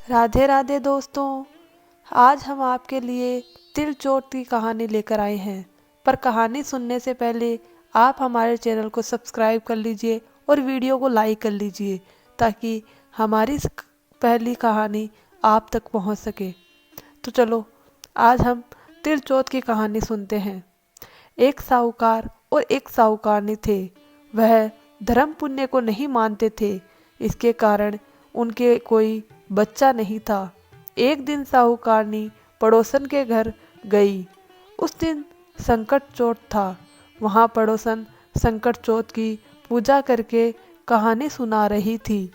राधे राधे दोस्तों। आज हम आपके लिए तिल चोट की कहानी लेकर आए हैं। पर कहानी सुनने से पहले आप हमारे चैनल को सब्सक्राइब कर लीजिए और वीडियो को लाइक कर लीजिए ताकि हमारी पहली कहानी आप तक पहुंच सके। तो चलो आज हम तिल चोट की कहानी सुनते हैं। एक साहूकार और एक साहूकारनी थे। वह धर्म पुण्य को नहीं मानते थे। इसके कारण उनके कोई बच्चा नहीं था। एक दिन साहूकारनी पड़ोसन के घर गई। उस दिन संकट चौथ था। वहाँ पड़ोसन संकट चौथ की पूजा करके कहानी सुना रही थी।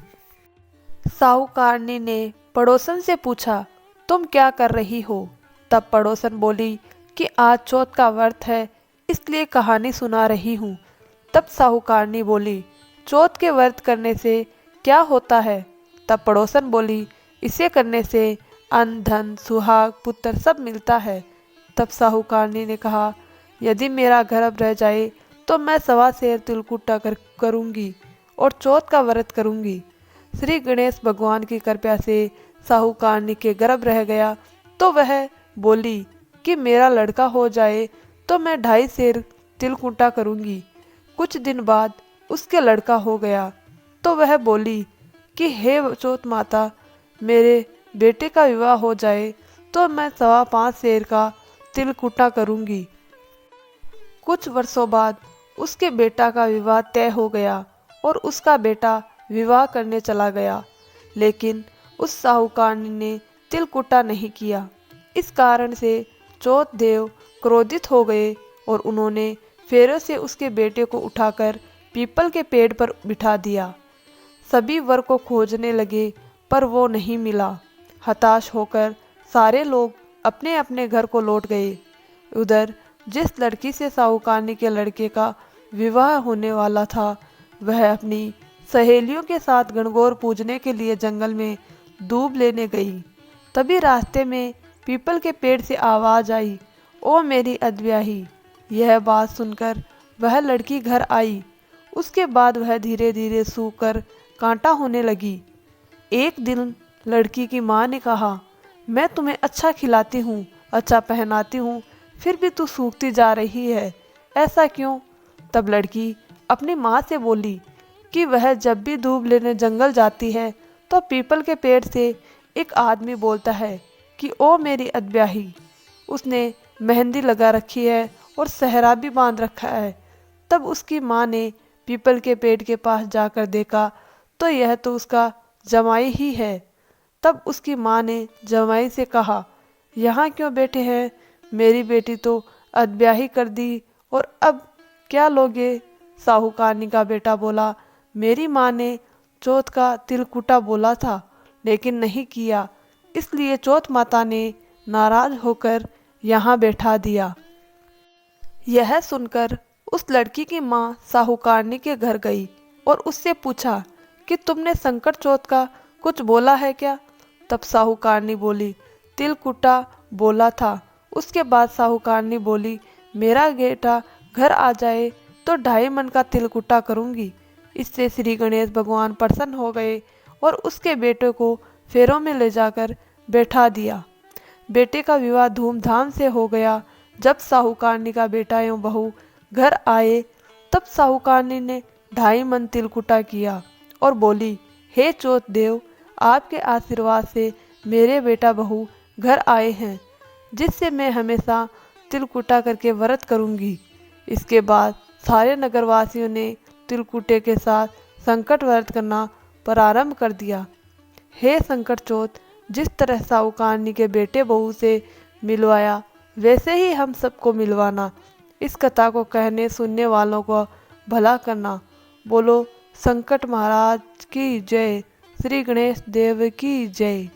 साहूकारनी ने पड़ोसन से पूछा, तुम क्या कर रही हो? तब पड़ोसन बोली कि आज चौथ का व्रत है, इसलिए कहानी सुना रही हूँ। तब साहूकारनी बोली, चौथ के व्रत करने से क्या होता है? तब पड़ोसन बोली, इसे करने से अन्न धन सुहाग पुत्र सब मिलता है। तब साहूकारनी ने कहा, यदि मेरा गर्भ रह जाए तो मैं 1.25 सेर तिलकुटा करूँगी और चौथ का व्रत करूँगी। श्री गणेश भगवान की कृपा से साहूकारनी के गर्भ रह गया तो वह बोली कि मेरा लड़का हो जाए तो मैं 2.5 सेर तिलकुटा करूँगी। कुछ दिन बाद उसके लड़का हो गया तो वह बोली कि हे चौथ माता, मेरे बेटे का विवाह हो जाए तो मैं 5.25 सेर का तिलकुटा करूँगी। कुछ वर्षों बाद उसके बेटा का विवाह तय हो गया और उसका बेटा विवाह करने चला गया, लेकिन उस साहूकारनी ने तिलकुटा नहीं किया। इस कारण से चौथ देव क्रोधित हो गए और उन्होंने फेरों से उसके बेटे को उठाकर पीपल के पेड़ पर बिठा दिया। सभी वर को खोजने लगे पर वो नहीं मिला। हताश होकर सारे लोग अपने अपने घर को लौट गए। उधर जिस लड़की से साहूकारनी के लड़के का विवाह होने वाला था, वह अपनी सहेलियों के साथ गणगौर पूजने के लिए जंगल में दूब लेने गई। तभी रास्ते में पीपल के पेड़ से आवाज आई, ओ मेरी अद्ब्याही। यह बात सुनकर वह लड़की घर आई। उसके बाद वह धीरे धीरे सूखकर कांटा होने लगी। एक दिन लड़की की माँ ने कहा, मैं तुम्हें अच्छा खिलाती हूँ, अच्छा पहनाती हूँ, फिर भी तू सूखती जा रही है, ऐसा क्यों? तब लड़की अपनी माँ से बोली कि वह जब भी दूब लेने जंगल जाती है तो पीपल के पेड़ से एक आदमी बोलता है कि ओ मेरी अद्ब्याही। उसने मेहंदी लगा रखी है और सहरा भी बांध रखा है। तब उसकी माँ ने पीपल के पेड़ के पास जाकर देखा तो यह तो उसका जमाई ही है। तब उसकी माँ ने जमाई से कहा, यहाँ क्यों बैठे हैं? मेरी बेटी तो अद्ब्याही कर दी और अब क्या लोगे? साहूकारनी का बेटा बोला, मेरी माँ ने चौथ का तिलकुटा बोला था लेकिन नहीं किया, इसलिए चौथ माता ने नाराज होकर यहाँ बैठा दिया। यह सुनकर उस लड़की की माँ साहूकारनी के घर गई और उससे पूछा कि तुमने संकट चौथ का कुछ बोला है क्या? तब साहूकारनी बोली, तिलकुटा बोला था। उसके बाद साहूकारनी बोली, मेरा बेटा घर आ जाए तो 2.5 मन का तिलकुटा करूँगी। इससे श्री गणेश भगवान प्रसन्न हो गए और उसके बेटे को फेरों में ले जाकर बैठा दिया। बेटे का विवाह धूमधाम से हो गया। जब साहूकारनी का बेटा एवं बहू घर आए तब साहूकारनी ने 2.5 मन तिलकुटा किया और बोली, हे चौथ देव, आपके आशीर्वाद से मेरे बेटा बहू घर आए हैं, जिससे मैं हमेशा तिलकुटा करके व्रत करूंगी। इसके बाद सारे नगरवासियों ने तिलकुटे के साथ संकट व्रत करना प्रारंभ कर दिया। हे संकट चौथ, जिस तरह साहूकारनी के बेटे बहू से मिलवाया वैसे ही हम सबको मिलवाना। इस कथा को कहने सुनने वालों को भला करना। बोलो संकट महाराज की जय। श्री गणेश देव की जय।